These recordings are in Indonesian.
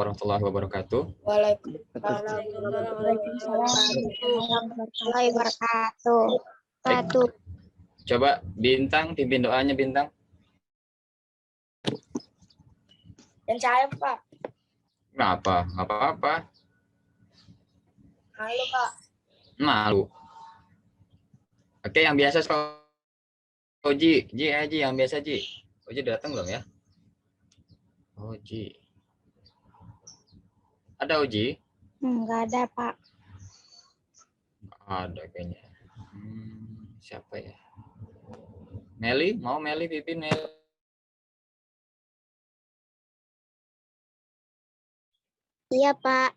Warahmatullahi wabarakatuh. Waalaikumsalam warahmatullahi wabarakatuh. Coba Bintang, pimpin doanya Bintang. Dan saya Pak. Kenapa? Nggak apa-apa. Halo Pak. Malu. Oke, yang biasa Oji, Ji yang biasa Ji. Oji datang belum ya? Oji. Ada Oji? Enggak ada Pak. Ada kayaknya. Siapa ya? Meli, mau Meli pimpin Meli? Iya Pak.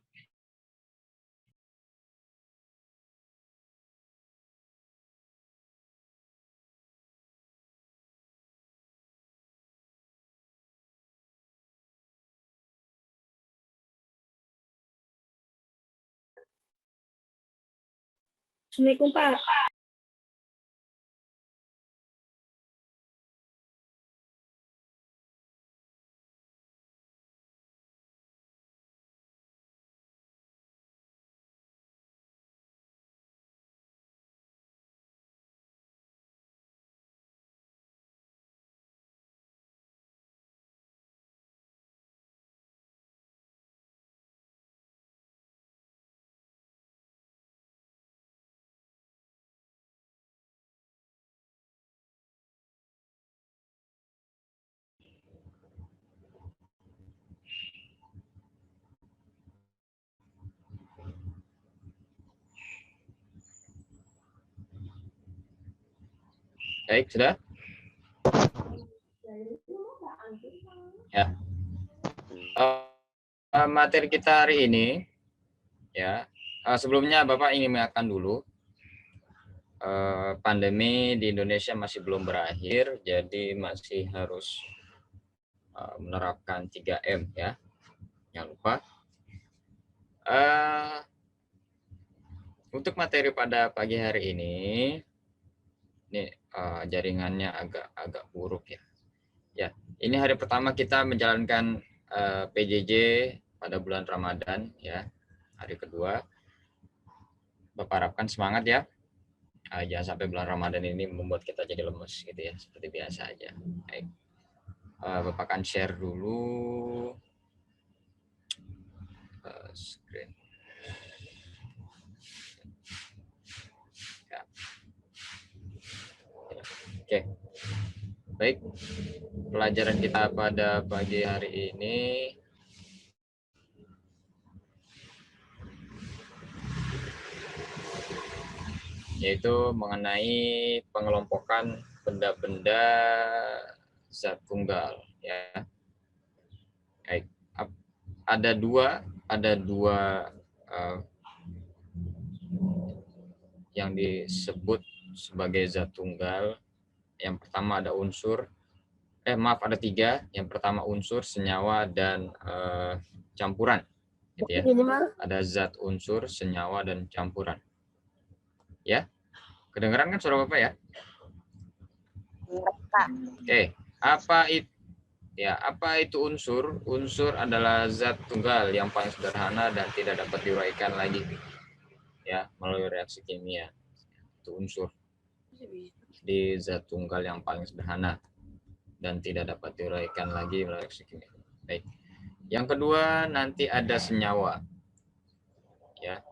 Assalamualaikum Pak. Baik, sudah? Ya. Materi kita hari ini, ya. Sebelumnya Bapak ingin mengingatkan dulu, pandemi di Indonesia masih belum berakhir, jadi masih harus menerapkan 3M ya. Jangan lupa. Untuk materi pada pagi hari ini jaringannya agak buruk ya. Ya, ini hari pertama kita menjalankan PJJ pada bulan Ramadan ya. Hari kedua. Bapak harapkan semangat ya. Jangan sampai bulan Ramadan ini membuat kita jadi lemes gitu ya, seperti biasa aja. Baik. Bapak akan share dulu screen. Ya. Oke. Baik. Pelajaran kita pada pagi hari ini yaitu mengenai pengelompokan benda-benda zat tunggal ya. Baik. Ada dua yang disebut sebagai zat tunggal. Yang pertama ada ada tiga. Yang pertama unsur, senyawa, dan campuran. Gitu ya. Ada zat, unsur, senyawa, dan campuran. Ya, kedengeran kan suara Bapak ya? Oke, apa itu unsur? Unsur adalah zat tunggal yang paling sederhana dan tidak dapat diuraikan lagi ya melalui reaksi kimia. Itu unsur. Di zat tunggal yang paling sederhana dan tidak dapat diuraikan lagi melalui reaksi kimia. Baik. Yang kedua nanti ada senyawa. Ya.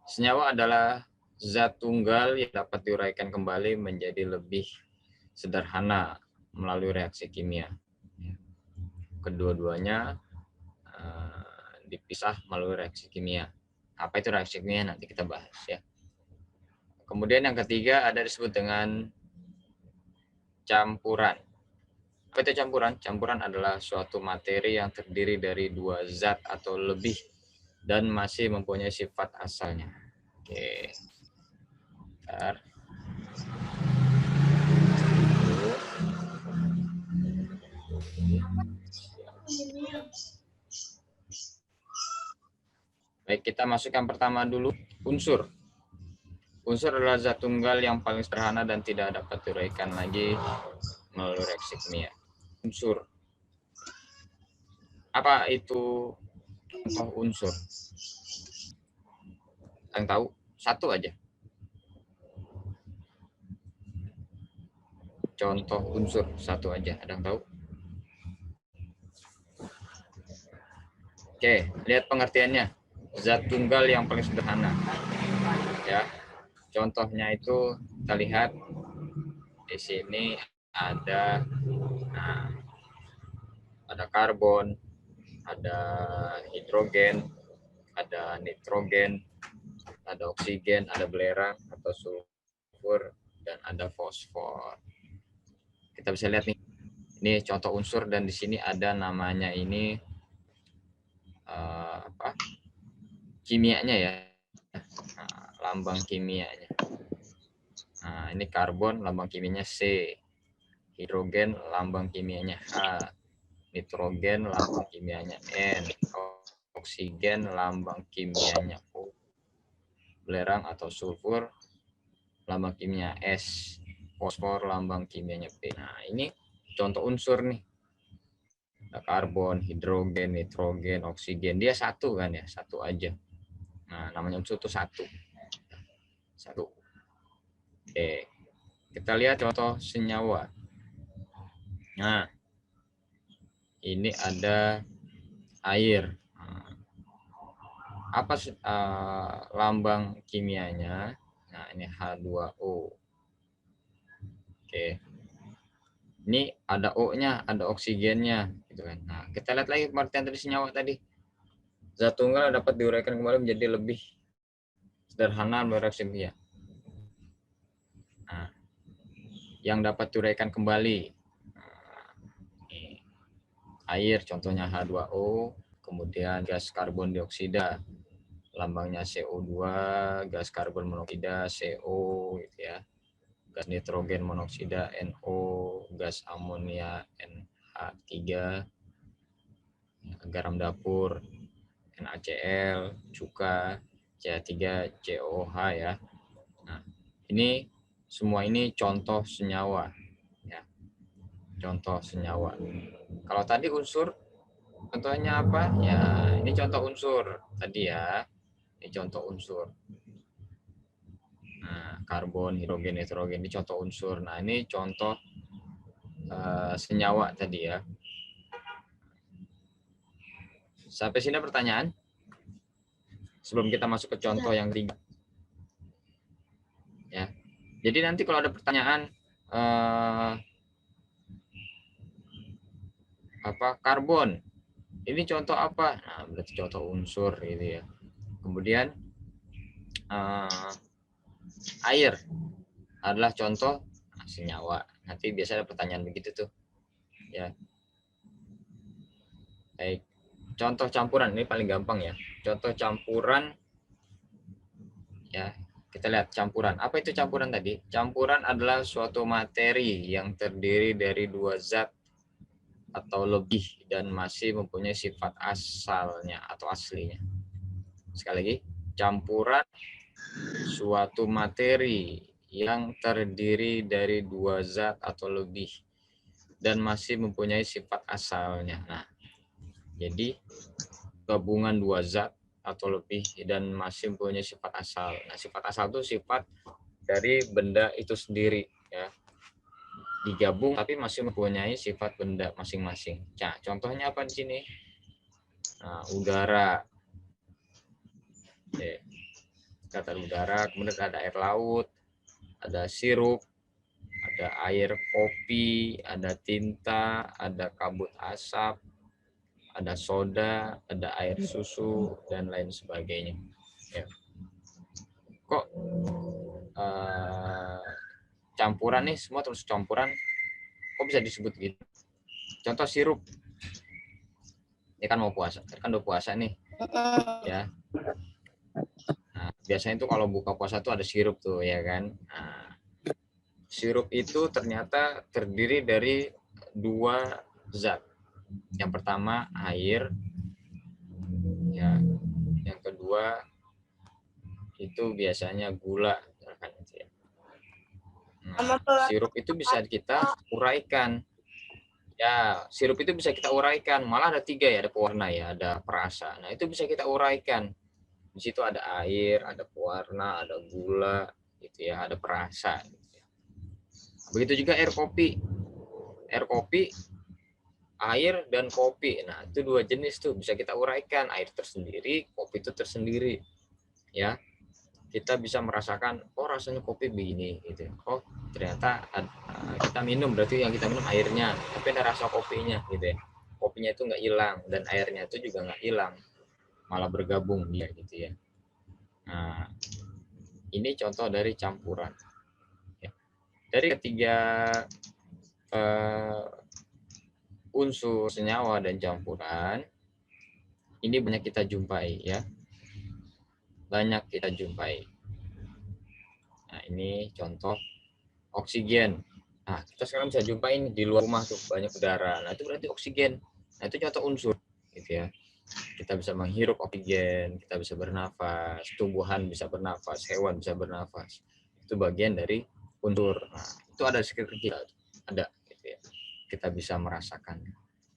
Senyawa adalah zat tunggal yang dapat diuraikan kembali menjadi lebih sederhana melalui reaksi kimia. Kedua-duanya dipisah melalui reaksi kimia. Apa itu reaksi kimia? Nanti kita bahas ya. Kemudian yang ketiga ada disebut dengan campuran. Apa itu campuran? Campuran adalah suatu materi yang terdiri dari dua zat atau lebih dan masih mempunyai sifat asalnya. Oke. Bentar. Baik, kita masukkan pertama dulu unsur. Unsur adalah zat tunggal yang paling sederhana dan tidak dapat diuraikan lagi melalui reaksi kimia. Unsur. Apa itu contoh unsur? Yang tahu? Satu aja. Contoh unsur, satu aja. Ada yang tahu? Oke, lihat pengertiannya. Zat tunggal yang paling sederhana. Ya. Contohnya itu kita lihat di sini ada ada karbon, ada hidrogen, ada nitrogen, ada oksigen, ada belerang atau sulfur, dan ada fosfor. Kita bisa lihat nih, ini contoh unsur dan di sini ada namanya ini apa? Kimianya ya, lambang kimianya. Nah, ini karbon, lambang kimianya C, hidrogen, lambang kimianya H, nitrogen, lambang kimianya N, oksigen, lambang kimianya O, belerang atau sulfur, lambang kimia S, fosfor, lambang kimianya P. Nah, ini contoh unsur nih. Ada karbon, hidrogen, nitrogen, oksigen. Dia satu kan ya, satu aja. Nah, namanya unsur itu satu. Satu. Oke. Kita lihat contoh senyawa. Nah, ini ada air. Apa lambang kimianya? Nah, ini H2O. Oke. Ini ada O-nya, ada oksigennya, gitu kan. Nah, kita lihat lagi pengertian dari senyawa tadi. Zat tunggal dapat diuraikan kembali menjadi lebih sederhana bereaksi kimia. Nah, yang dapat diuraikan kembali, air, contohnya H2O, kemudian gas karbon dioksida, lambangnya CO2, gas karbon monoksida CO, gitu ya. Gas nitrogen monoksida NO, gas amonia NH3, garam dapur NaCl, cuka, CH3COOH ya. Nah, ini semua ini contoh senyawa ya. Contoh senyawa. Kalau tadi unsur contohnya apa? Ya, ini contoh unsur tadi ya. Ini contoh unsur. Nah, karbon, hidrogen, nitrogen ini contoh unsur. Nah, ini contoh senyawa tadi ya. Sampai sini pertanyaan? Sebelum kita masuk ke contoh yang ketiga. Ya. Jadi nanti kalau ada pertanyaan apa karbon, ini contoh apa? Nah, berarti contoh unsur gitu ya. Kemudian air adalah contoh senyawa. Nanti biasa ada pertanyaan begitu tuh. Ya. Baik. Contoh campuran ini paling gampang ya. Contoh campuran ya. Kita lihat campuran. Apa itu campuran tadi? Campuran adalah suatu materi yang terdiri dari dua zat atau lebih dan masih mempunyai sifat asalnya atau aslinya. Sekali lagi, campuran suatu materi yang terdiri dari dua zat atau lebih dan masih mempunyai sifat asalnya. Nah, jadi gabungan dua zat atau lebih dan masih mempunyai sifat asal. Nah, sifat asal itu sifat dari benda itu sendiri ya. Digabung tapi masih mempunyai sifat benda masing-masing. Nah, contohnya apa di sini? Nah, udara. Oke. Kata udara, kemudian ada air laut, ada sirup, ada air kopi, ada tinta, ada kabut asap, ada soda, ada air susu, dan lain sebagainya. Ya. Kok campuran nih, semua terus campuran, kok bisa disebut gitu? Contoh sirup. Ini kan mau puasa, kan udah puasa nih. Ya. Nah, biasanya itu kalau buka puasa tuh ada sirup tuh, ya kan? Nah, sirup itu ternyata terdiri dari dua zat. Yang pertama air, ya. Yang kedua kedua itu biasanya gula. Nah, sirup itu bisa kita uraikan. Ya, sirup itu bisa kita uraikan. Malah ada 3 ya, ada pewarna ya, ada perasa. Nah, itu bisa kita uraikan. Di situ ada air, ada pewarna, ada gula, gitu ya, ada perasa. Gitu ya. Begitu juga air kopi. Air kopi, air dan kopi. Nah, itu 2 jenis tuh bisa kita uraikan. Air tersendiri, kopi itu tersendiri. Ya, kita bisa merasakan, oh rasanya kopi begini, gitu. Oh ternyata kita minum, berarti yang kita minum airnya, tapi ada rasa kopinya, gitu ya. Kopinya itu nggak hilang dan airnya itu juga nggak hilang, malah bergabung dia, gitu ya. Nah, ini contoh dari campuran. Ya. Dari ketiga unsur senyawa dan campuran, ini banyak kita jumpai ya. Banyak kita jumpai. Nah, ini contoh oksigen. Nah, kita sekarang bisa jumpain di luar rumah tuh banyak udara. Nah, itu berarti oksigen. Nah, itu contoh unsur gitu ya. Kita bisa menghirup oksigen, kita bisa bernafas, tumbuhan bisa bernafas, hewan bisa bernafas. Itu bagian dari unsur. Nah, itu ada di sekitar kita, ada gitu ya. Kita bisa merasakan.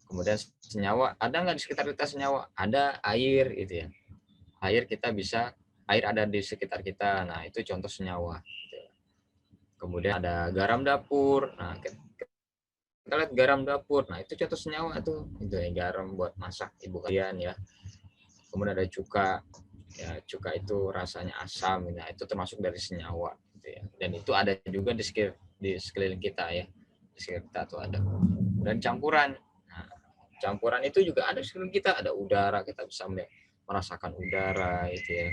Kemudian senyawa, ada nggak di sekitar kita senyawa? Ada air gitu ya. Air kita bisa, air ada di sekitar kita. Nah, itu contoh senyawa. Gitu. Kemudian ada garam dapur. Nah, kita lihat garam dapur. Nah, itu contoh senyawa tuh. Itu ya, garam buat masak ibu kalian ya. Kemudian ada cuka. Ya, cuka itu rasanya asam. Nah, itu termasuk dari senyawa. Gitu ya. Dan itu ada juga di sekeliling kita ya. Di sekitar kita tuh ada. Dan campuran. Nah, campuran itu juga ada di sekeliling kita. Ada udara, kita bisa merasakan udara itu ya.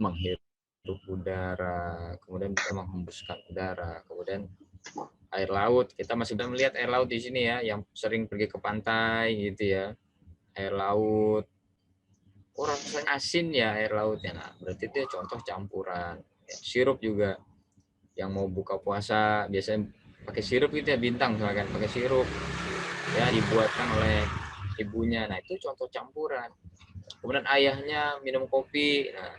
Menghirup udara, kemudian bisa menghembuskan udara, kemudian air laut, kita masih bisa melihat air laut di sini ya, yang sering pergi ke pantai gitu ya, air laut, oh rasanya asin ya air lautnya, nah berarti itu contoh campuran. Ya, sirup juga, yang mau buka puasa biasanya pakai sirup gitu ya, bintang misalkan pakai sirup ya, dibuatkan oleh ibunya, nah itu contoh campuran. Kemudian ayahnya minum kopi, nah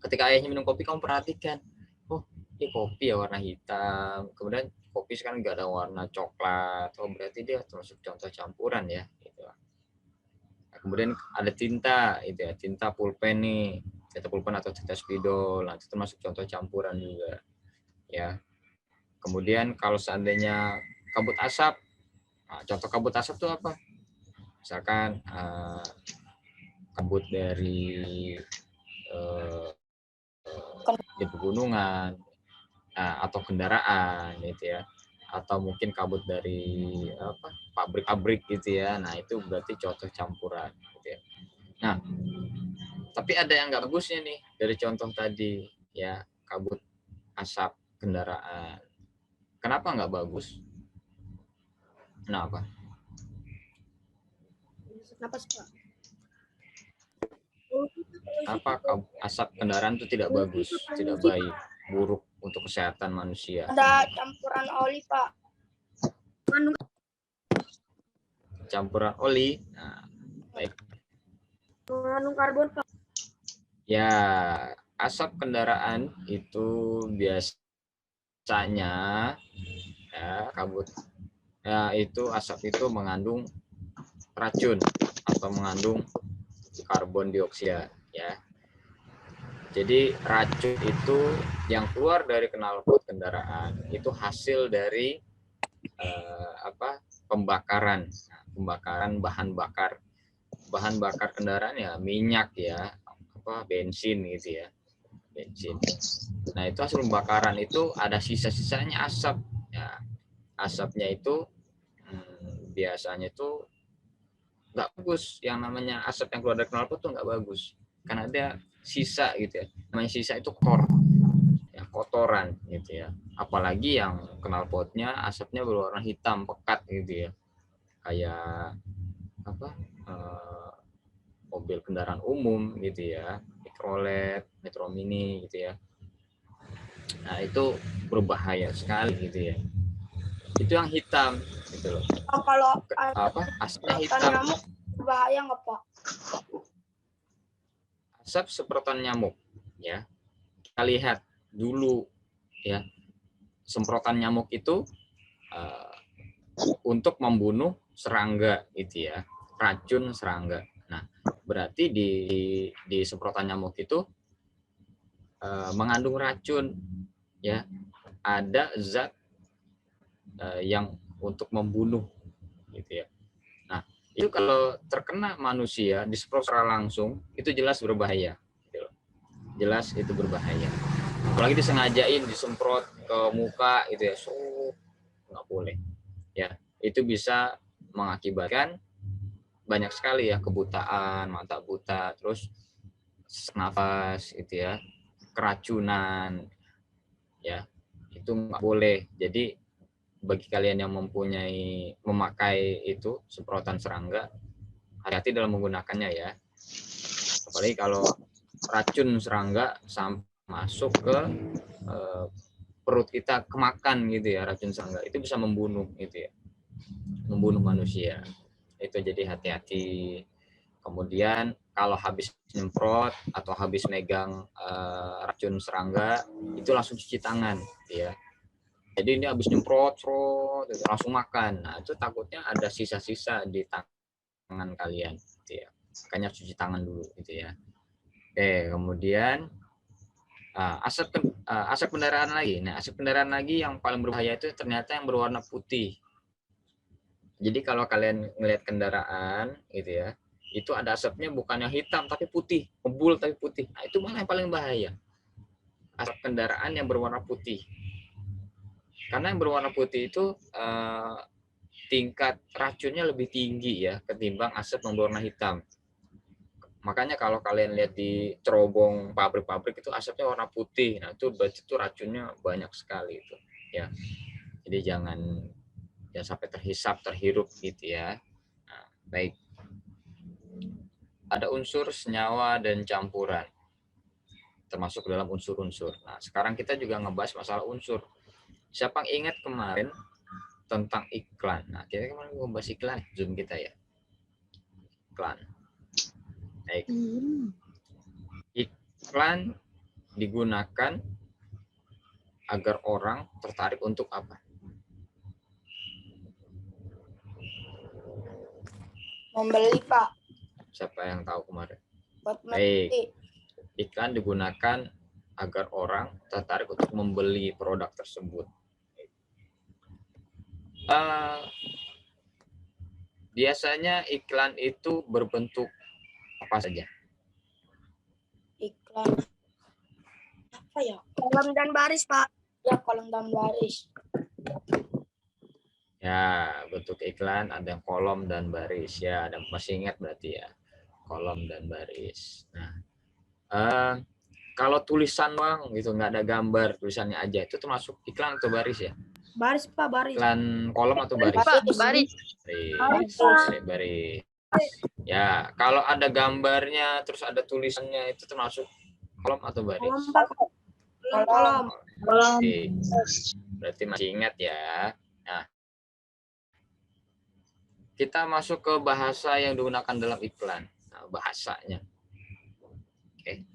ketika ayahnya minum kopi, kamu perhatikan, oh ini kopi ya warna hitam, kemudian kopi sekarang nggak ada warna coklat, oh berarti dia termasuk contoh campuran ya gitu. Nah, kemudian ada tinta itu ya, tinta pulpen nih, tinta pulpen atau tinta spidol, nah, itu termasuk contoh campuran juga ya. Kemudian kalau seandainya kabut asap, nah, contoh kabut asap itu apa, misalkan kabut dari di pegunungan, atau kendaraan gitu ya, atau mungkin kabut dari pabrik-pabrik gitu ya, nah itu berarti contoh campuran gitu ya. Nah tapi ada yang nggak bagusnya nih dari contoh tadi ya, kabut asap kendaraan. Kenapa nggak bagus? Kenapa? Apa asap kendaraan itu tidak bagus, tidak baik, buruk untuk kesehatan manusia? Ada campuran oli, Pak. Campuran oli. Nah, baik. Mengandung karbon, Pak. Ya, asap kendaraan itu biasanya ya kabut. Ya, itu asap itu mengandung racun atau mengandung karbon dioksida ya. Jadi racun itu yang keluar dari knalpot kendaraan itu hasil dari pembakaran. Nah, pembakaran bahan bakar kendaraan ya, minyak ya, bensin gitu ya, bensin. Nah itu hasil pembakaran itu ada sisa-sisanya asap ya. Asapnya itu biasanya itu nggak bagus, yang namanya asap yang keluar dari knalpot tuh nggak bagus karena ada sisa gitu ya, namanya sisa itu ya, kotoran gitu ya, apalagi yang knalpotnya asapnya berwarna hitam pekat gitu ya, kayak mobil kendaraan umum gitu ya, Mikrolet, Metro Mini gitu ya. Nah itu berbahaya sekali gitu ya, itu yang hitam gitu loh. Kalau asapnya hitam, nyamuk berbahaya nggak, Pak? asap semprotan nyamuk, ya. Kita lihat dulu, ya, semprotan nyamuk itu untuk membunuh serangga, gitu ya, racun serangga. Nah, berarti di semprotan nyamuk itu mengandung racun, ya, ada zat yang untuk membunuh, gitu ya. Nah, itu kalau terkena manusia disemprot secara langsung itu jelas berbahaya, gitu. Jelas itu berbahaya. Apalagi disengajain disemprot ke muka, gitu ya, so nggak boleh, ya. Itu bisa mengakibatkan banyak sekali ya, kebutaan, mata buta, terus nafas, gitu ya, keracunan, ya, itu nggak boleh. Jadi bagi kalian yang memakai itu semprotan serangga, hati-hati dalam menggunakannya ya. Apalagi kalau racun serangga masuk ke perut kita, kemakan gitu ya, racun serangga itu bisa membunuh, gitu ya, membunuh manusia. Itu jadi hati-hati. Kemudian kalau habis nyemprot atau habis megang racun serangga itu langsung cuci tangan, ya. Jadi ini habis nyemprot, langsung makan. Nah, itu takutnya ada sisa-sisa di tangan kalian, gitu ya. Makanya cuci tangan dulu, gitu ya. Oke, kemudian asap kendaraan lagi. Nah, asap kendaraan lagi yang paling berbahaya itu ternyata yang berwarna putih. Jadi kalau kalian melihat kendaraan, gitu ya, itu ada asapnya bukan yang hitam tapi putih, ngebul tapi putih. Nah, itu malah yang paling bahaya. Asap kendaraan yang berwarna putih. Karena yang berwarna putih itu tingkat racunnya lebih tinggi ya ketimbang asap yang berwarna hitam. Makanya kalau kalian lihat di cerobong pabrik-pabrik itu asapnya warna putih. Nah, itu berarti itu racunnya banyak sekali itu, ya. Jadi jangan sampai terhirup gitu ya. Nah, baik. Ada unsur, senyawa dan campuran termasuk dalam unsur-unsur. Nah, sekarang kita juga ngebahas masalah unsur. Siapa yang ingat kemarin tentang iklan? Nah, kita kemarin ngebahas iklan, Zoom kita ya. Iklan. Baik. Iklan digunakan agar orang tertarik untuk apa? Membeli, Pak. Siapa yang tahu kemarin? Buat Baik. Iklan digunakan agar orang tertarik untuk membeli produk tersebut. Biasanya iklan itu berbentuk apa saja? Iklan apa ya? Kolom dan baris, Pak. Ya, kolom dan baris. Ya, bentuk iklan ada yang kolom dan baris. Ya, ada masih ingat berarti ya, kolom dan baris. Nah, kalau tulisan doang gitu, nggak ada gambar, tulisannya aja, itu termasuk iklan atau baris ya? Baris, Pak, baris. Iklan kolom atau baris? Baris. Baris. Ya, kalau ada gambarnya terus ada tulisannya itu termasuk kolom atau baris? Kolom, Pak. Kolom. Berarti masih ingat ya. Nah, kita masuk ke bahasa yang digunakan dalam iklan. Nah, bahasanya. Oke.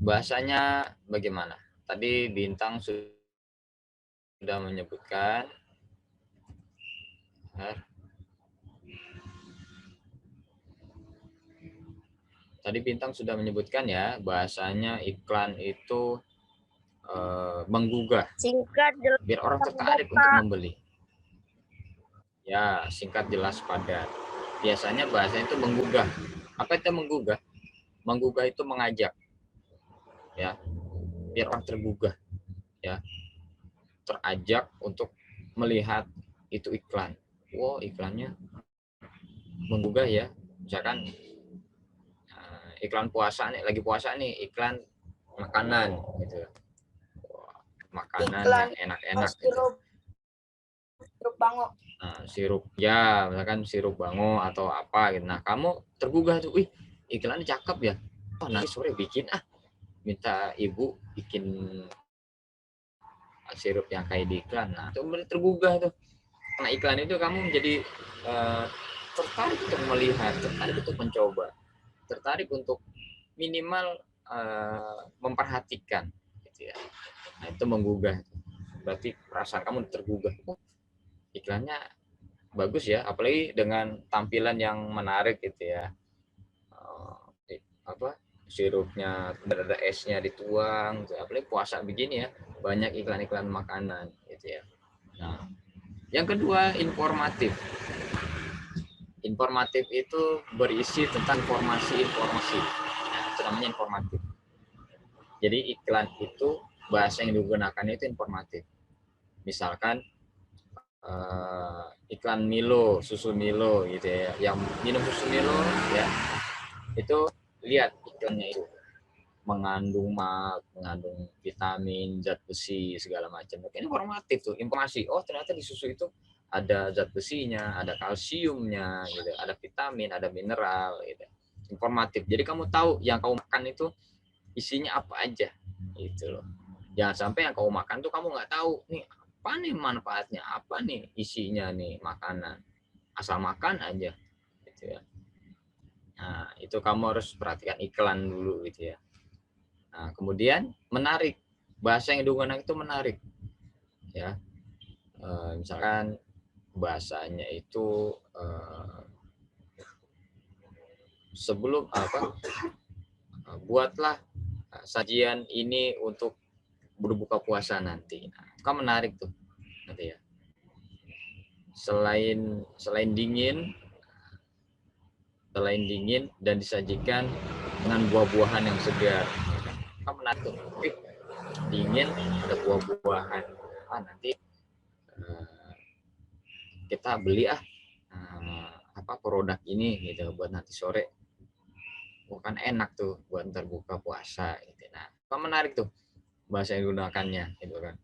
Bahasanya bagaimana? Tadi Bintang sudah menyebutkan. Tadi Bintang sudah menyebutkan ya, bahasanya iklan itu menggugah. Singkat, biar orang tertarik untuk membeli. Ya, singkat, jelas, padat. Biasanya bahasanya itu menggugah. Apa itu menggugah? Menggugah itu mengajak. Ya. Biar orang tergugah. Ya. Terajak untuk melihat itu iklan. Wow, iklannya menggugah ya. Misalkan iklan puasa nih, lagi puasa nih, iklan makanan gitu. Makanan iklan yang enak-enak gitu. Sirup bango. Nah, sirup ya, misalkan sirup bango atau apa gitu. Nah, kamu tergugah tuh, wih, iklannya cakep ya. Oh, nanti sore bikin minta ibu bikin sirup yang kayak di iklan. Nah, itu tergugah tuh. Karena iklan itu kamu menjadi tertarik untuk melihat, tertarik untuk mencoba. tertarik untuk minimal memperhatikan, gitu ya. Nah, itu menggugah. Berarti perasaan kamu tergugah. Oh, iklannya bagus ya, apalagi dengan tampilan yang menarik, gitu ya. Apa sirupnya ada esnya dituang, apalagi puasa begini ya, banyak iklan-iklan makanan, gitu ya. Nah, yang kedua informatif. Informatif itu berisi tentang informasi. Nah, itu namanya informatif. Jadi iklan itu bahasa yang digunakan itu informatif. Misalkan iklan Milo, susu Milo gitu ya. Yang minum susu Milo ya, itu lihat iklannya itu mengandung mengandung vitamin, zat besi segala macam. Ini informatif tuh, informasi. Oh, ternyata di susu itu ada zat besinya, ada kalsiumnya, gitu, ada vitamin, ada mineral, gitu. Informatif. Jadi kamu tahu yang kamu makan itu isinya apa aja, gitu loh. Jangan sampai yang kamu makan tuh kamu nggak tahu nih apa nih manfaatnya, apa nih isinya nih makanan. Asal makan aja, gitu ya. Nah, itu kamu harus perhatikan iklan dulu, gitu ya. Nah, kemudian menarik, bahasa yang digunakan itu menarik, ya. Misalkan bahasanya itu sebelum apa, buatlah sajian ini untuk berbuka puasa nanti. Nah, itu kan menarik tuh, nanti ya. Selain dingin dan disajikan dengan buah-buahan yang segar, kan menarik tuh. Dingin ada buah-buahan, nanti kita beli apa produk ini gitu buat nanti sore, bukan enak tuh buat ntar buka puasa gitu. Nah, kan menarik tuh bahasa yang digunakannya gitu kan.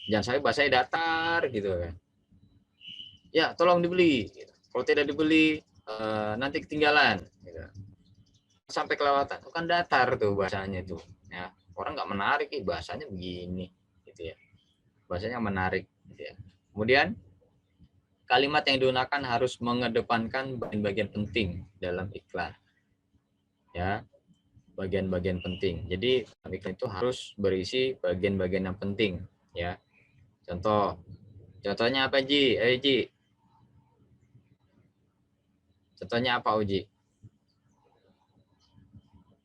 Jangan sampai bahasanya datar gitu kan. Ya, tolong dibeli gitu. Kalau tidak dibeli nanti ketinggalan gitu. Sampai kelewatan, kan datar tuh bahasanya tuh ya. Orang nggak menarik bahasanya begini gitu ya. Bahasanya menarik gitu ya. Kemudian kalimat yang digunakan harus mengedepankan bagian-bagian penting dalam iklan. Ya, bagian-bagian penting. Jadi iklan itu harus berisi bagian-bagian yang penting, ya. Contohnya apa, Ji? Ji. Contohnya apa, Uji?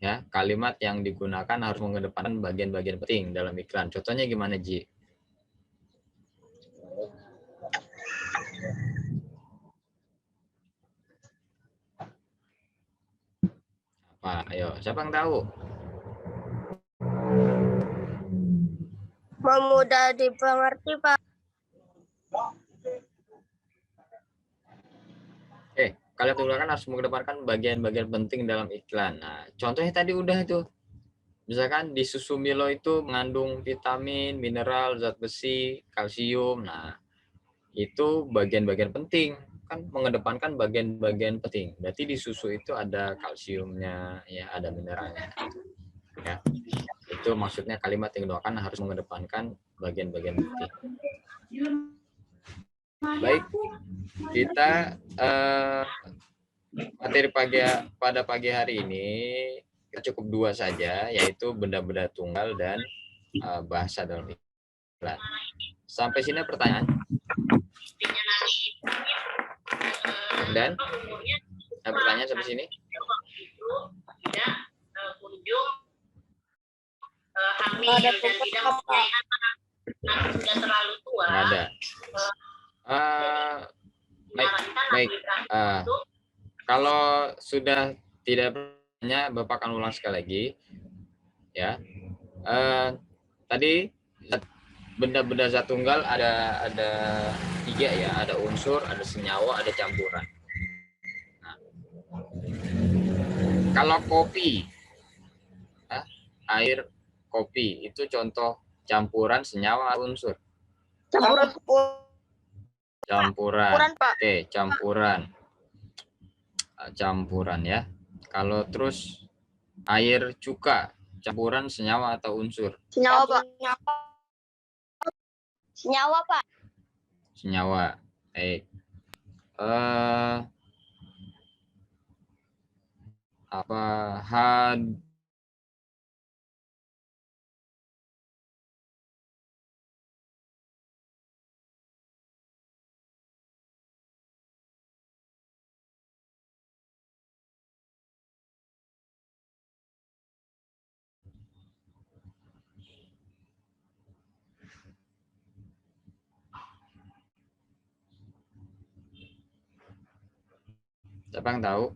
Ya, kalimat yang digunakan harus mengedepankan bagian-bagian penting dalam iklan. Contohnya gimana, Ji? Apa? Ayo, siapa yang tahu? Mudah dipengerti, Pak. Kalimat yang digunakan harus mengedepankan bagian-bagian penting dalam iklan. Nah, contohnya tadi udah itu. Misalkan di susu Milo itu mengandung vitamin, mineral, zat besi, kalsium. Nah, itu bagian-bagian penting, kan mengedepankan bagian-bagian penting. Berarti di susu itu ada kalsiumnya, ya, ada mineralnya. Ya. Itu maksudnya kalimat yang didoakan harus mengedepankan bagian-bagian penting. Baik, kita materi pada pagi hari ini kita cukup dua saja, yaitu benda-benda tunggal dan bahasa dalam iklan. Sampai sini pertanyaan? Dan pertanyaan sampai sini? Ada sudah terlalu tua. Nggak ada. Baik. Kalau sudah tidak bertanya, Bapak akan ulang sekali lagi. Ya. Tadi benda-benda zat tunggal ada 3 ya, ada unsur, ada senyawa, ada campuran. Nah, kalau kopi, air kopi itu contoh campuran senyawa unsur. Campuran. Oke, campuran ya. Kalau terus air cuka, campuran senyawa atau unsur? Senyawa, Pak. Senyawa, Pak. Senyawa. Baik. apa H siapa yang tahu?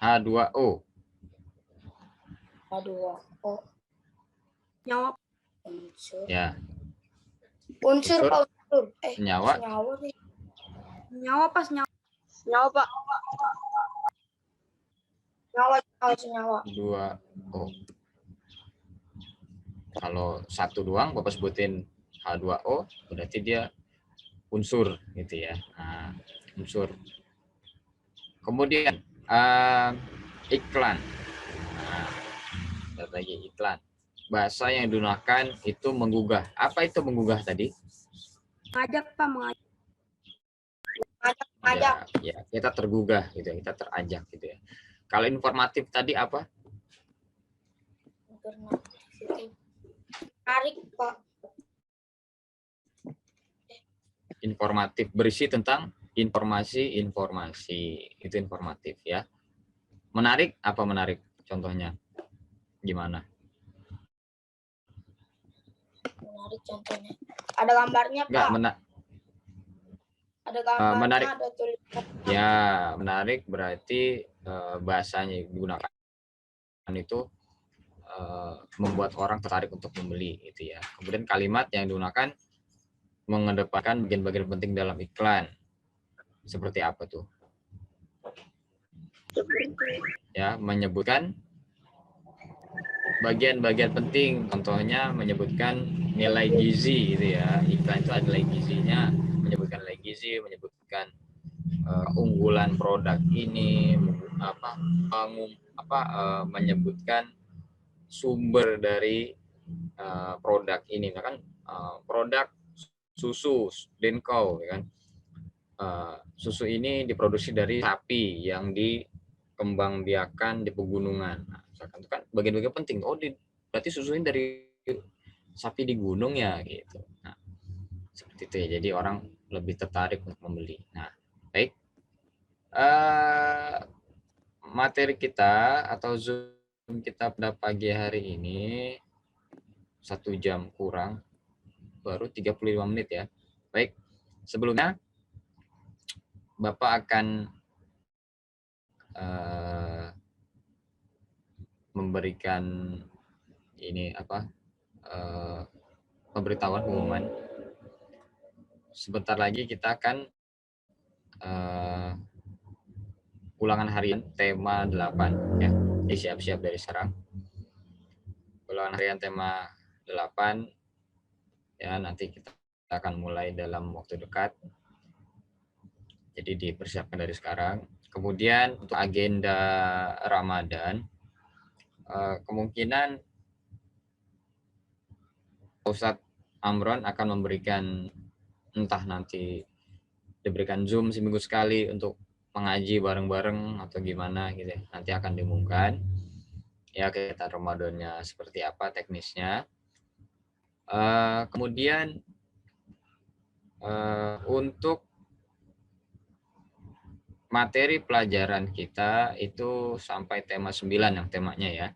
H2O. H2O. Nyawa. Unsur. Ya. Unsur Pak, unsur. Nyawa. Nyawa nih. Nyawa pas nyawa. Nyawa Pak. Nyawa. 2O. Kalau satu doang Bapak sebutin H2O, berarti dia unsur gitu ya. Nah, unsur. Kemudian iklan. Nah, lagi iklan. Bahasa yang digunakan itu menggugah. Apa itu menggugah tadi? Mengajak Pak, mengajak. Ya, kita tergugah gitu ya, kita terajak gitu ya. Kalau informatif tadi apa? Menarik Pak. Informatif, berisi tentang informasi itu informatif ya. Menarik, apa menarik contohnya gimana? Menarik contohnya ada gambarnya Pak. Ada gambarnya, menarik. Ada tulisan. Ya, menarik berarti bahasanya digunakan itu membuat orang tertarik untuk membeli gitu ya. Kemudian kalimat yang digunakan mengedepankan bagian-bagian penting dalam iklan. Seperti apa tuh? Ya, menyebutkan bagian-bagian penting, contohnya menyebutkan nilai gizi gitu ya. Iklan itu ada nilai gizinya, menyebutkan nilai gizi, menyebutkan unggulan produk ini, menyebutkan sumber dari produk ini, kan produk susu Denko, kan. Susu ini diproduksi dari sapi yang dikembangbiakan di pegunungan. Nah, misalkan itu kan bagian-bagian penting. Oh, berarti susu ini dari sapi di gunung ya, gitu. Nah, seperti itu ya. Jadi orang lebih tertarik untuk membeli. Nah, baik. Materi kita atau Zoom kita pada pagi hari ini 1 jam kurang, baru 35 menit ya. Baik, sebelumnya Bapak akan memberikan ini pemberitahuan pengumuman. Sebentar lagi kita akan ulangan harian tema 8 ya. Jadi siap-siap dari sekarang. Ulangan harian tema 8 ya, nanti kita akan mulai dalam waktu dekat. Jadi dipersiapkan dari sekarang. Kemudian untuk agenda Ramadan, kemungkinan Ustadz Amron akan memberikan, entah nanti diberikan Zoom seminggu sekali untuk mengaji bareng-bareng atau gimana gitu ya. Nanti akan diumumkan ya kegiatan Ramadannya seperti apa teknisnya. Kemudian untuk materi pelajaran kita itu sampai tema 9 yang temanya ya.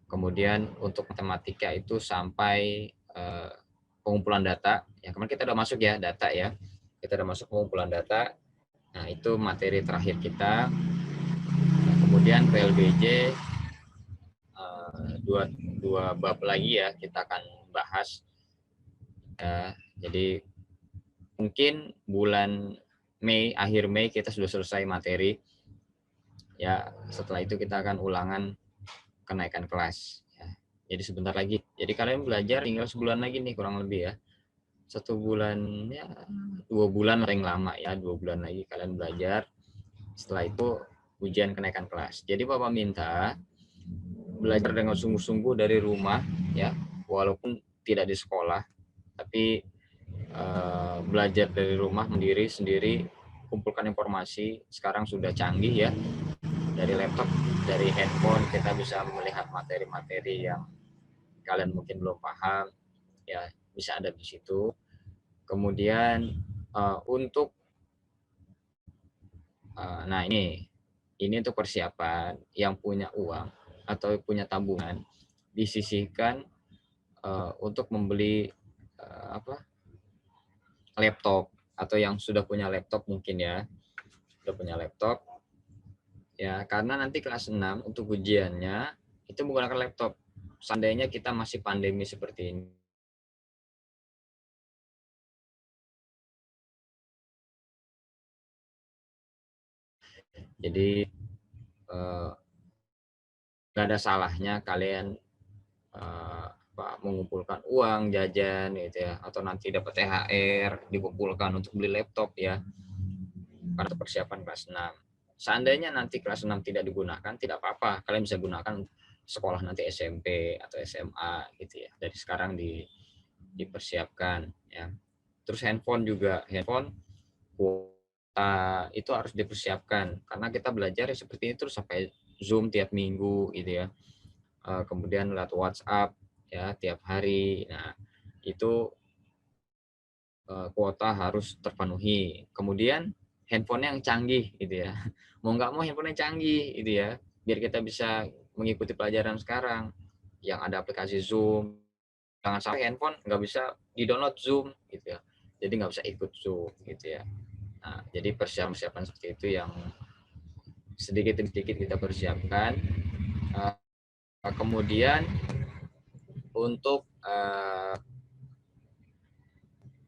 Kemudian untuk matematika itu sampai pengumpulan data. Ya, kemarin kita udah masuk ya data ya. Kita udah masuk pengumpulan data. Nah, itu materi terakhir kita. Nah, kemudian PLBJ dua bab lagi ya kita akan bahas. Jadi mungkin bulan Mei, akhir Mei kita sudah selesai materi. Ya, setelah itu kita akan ulangan kenaikan kelas. Ya. Jadi sebentar lagi. Jadi kalian belajar tinggal sebulan lagi nih kurang lebih ya. 1 bulan ya, 2 bulan paling lama ya, 2 bulan lagi kalian belajar. Setelah itu ujian kenaikan kelas. Jadi Bapak minta belajar dengan sungguh-sungguh dari rumah ya, walaupun tidak di sekolah, tapi belajar dari rumah mandiri sendiri, kumpulkan informasi. Sekarang sudah canggih ya, dari laptop, dari handphone kita bisa melihat materi-materi yang kalian mungkin belum paham ya, bisa ada di situ. Kemudian untuk nah ini untuk persiapan yang punya uang atau punya tabungan, disisihkan untuk membeli laptop, atau yang sudah punya laptop mungkin ya, sudah punya laptop ya, karena nanti kelas 6 untuk ujiannya itu menggunakan laptop. Seandainya kita masih pandemi seperti ini, jadi nggak ada salahnya kalian mengumpulkan uang jajan gitu ya, atau nanti dapat THR dikumpulkan untuk beli laptop ya, karena persiapan kelas 6. Seandainya nanti kelas 6 tidak digunakan, tidak apa-apa, kalian bisa gunakan sekolah nanti SMP atau SMA gitu ya, dari sekarang dipersiapkan ya. Terus handphone juga, handphone kuota itu harus dipersiapkan, karena kita belajar ya seperti ini terus sampai Zoom tiap minggu gitu ya. Kemudian lewat WhatsApp ya tiap hari. Nah, itu kuota harus terpenuhi. Kemudian handphone yang canggih gitu ya. Mau nggak mau handphone yang canggih gitu ya, biar kita bisa mengikuti pelajaran sekarang yang ada aplikasi Zoom. Jangan sampai handphone nggak bisa di-download Zoom gitu ya. Jadi nggak bisa ikut Zoom gitu ya. Nah, jadi persiapan seperti itu yang sedikit demi sedikit kita persiapkan. Kemudian untuk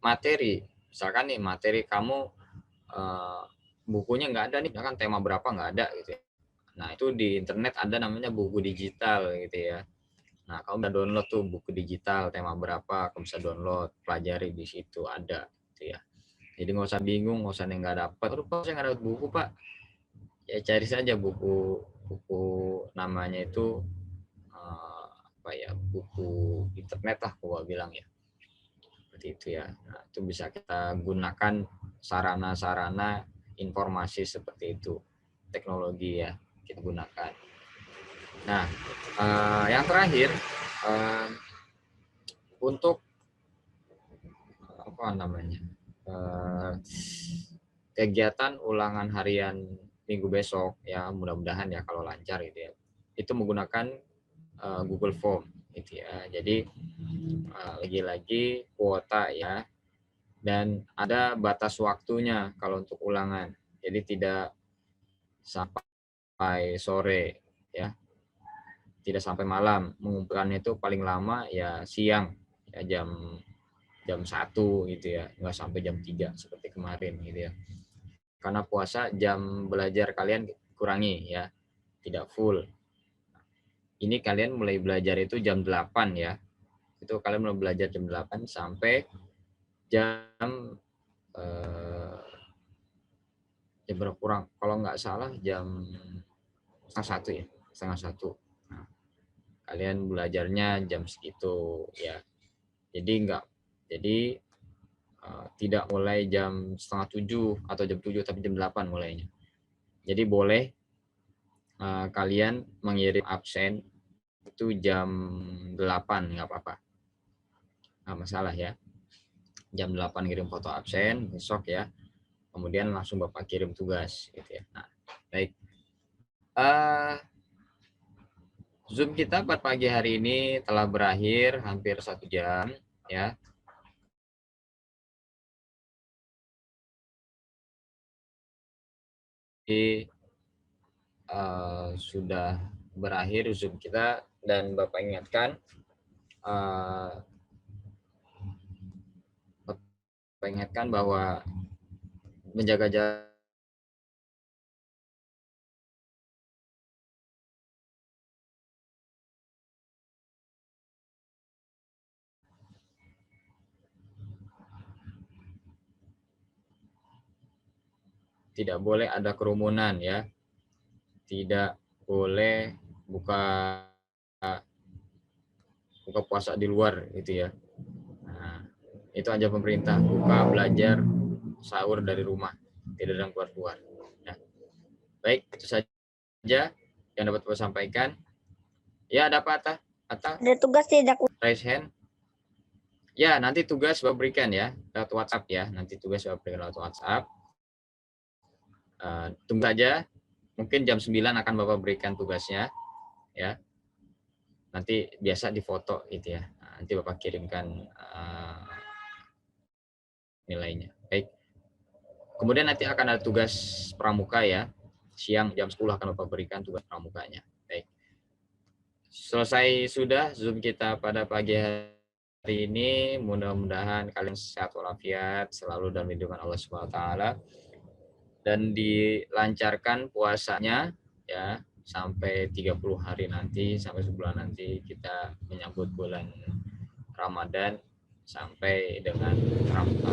materi, misalkan nih materi kamu bukunya nggak ada nih, misalkan tema berapa nggak ada gitu ya. Nah, itu di internet ada namanya buku digital gitu ya. Nah, kamu udah download tuh buku digital tema berapa, kamu bisa download, pelajari di situ ada gitu ya. Jadi nggak usah bingung, nggak usah nggak dapat. Aduh, Pak, saya nggak dapat buku, Pak. Ya cari saja buku namanya itu buku internet lah, gua bilang ya. Seperti itu ya. Nah, itu bisa kita gunakan sarana-sarana informasi seperti itu, teknologi ya kita gunakan. Nah, yang terakhir untuk apa namanya kegiatan ulangan harian minggu besok ya, mudah-mudahan ya kalau lancar gitu ya, itu menggunakan Google Form gitu ya. Jadi lagi-lagi kuota ya, dan ada batas waktunya kalau untuk ulangan. Jadi tidak sampai sore ya, tidak sampai malam. Mengumpulkannya itu paling lama ya siang ya, jam 1 gitu ya, nggak sampai jam 3 seperti kemarin gitu ya. Karena puasa jam belajar kalian kurangi ya, tidak full. Ini kalian mulai belajar itu jam 8 ya. Itu kalian mulai belajar jam 8 sampai jam jam berapa kurang, kalau nggak salah jam setengah 1 ya, setengah 1. Nah, kalian belajarnya jam segitu ya. Jadi tidak mulai jam setengah 7 atau jam 7, tapi jam 8 mulainya. Jadi boleh kalian mengirim absen itu jam 8, nggak apa-apa, nggak masalah ya. Jam 8 kirim foto absen besok ya, kemudian langsung Bapak kirim tugas gitu ya. Nah, baik. Zoom kita pada pagi hari ini telah berakhir hampir 1 jam ya. Jadi sudah berakhir Zoom kita, dan Bapak ingatkan bahwa menjaga jarak tidak boleh ada kerumunan ya, tidak boleh buka puasa di luar gitu ya. Nah, Itu aja pemerintah, buka, belajar, sahur dari rumah, tidak ada yang keluar-keluar. Nah, baik, itu saja yang dapat saya sampaikan. Ya, ada apa, Atta? Ada tugas tidak? Raise hand. Ya, nanti tugas Bapak berikan ya, lewat WhatsApp ya. Nanti tugas Bapak berikan lewat WhatsApp. Tunggu aja, mungkin jam 9 akan Bapak berikan tugasnya. Ya, nanti biasa difoto gitu ya. Nanti Bapak kirimkan nilainya. Baik. Kemudian nanti akan ada tugas pramuka ya. Siang jam 10 akan Bapak berikan tugas pramukanya. Baik. Selesai sudah Zoom kita pada pagi hari ini. Mudah-mudahan kalian sehat walafiat, selalu dalam lindungan Allah Subhanahu wa taala. Dan dilancarkan puasanya ya sampai 30 hari nanti, sampai sebulan nanti kita menyambut bulan Ramadan sampai dengan Ramadhan.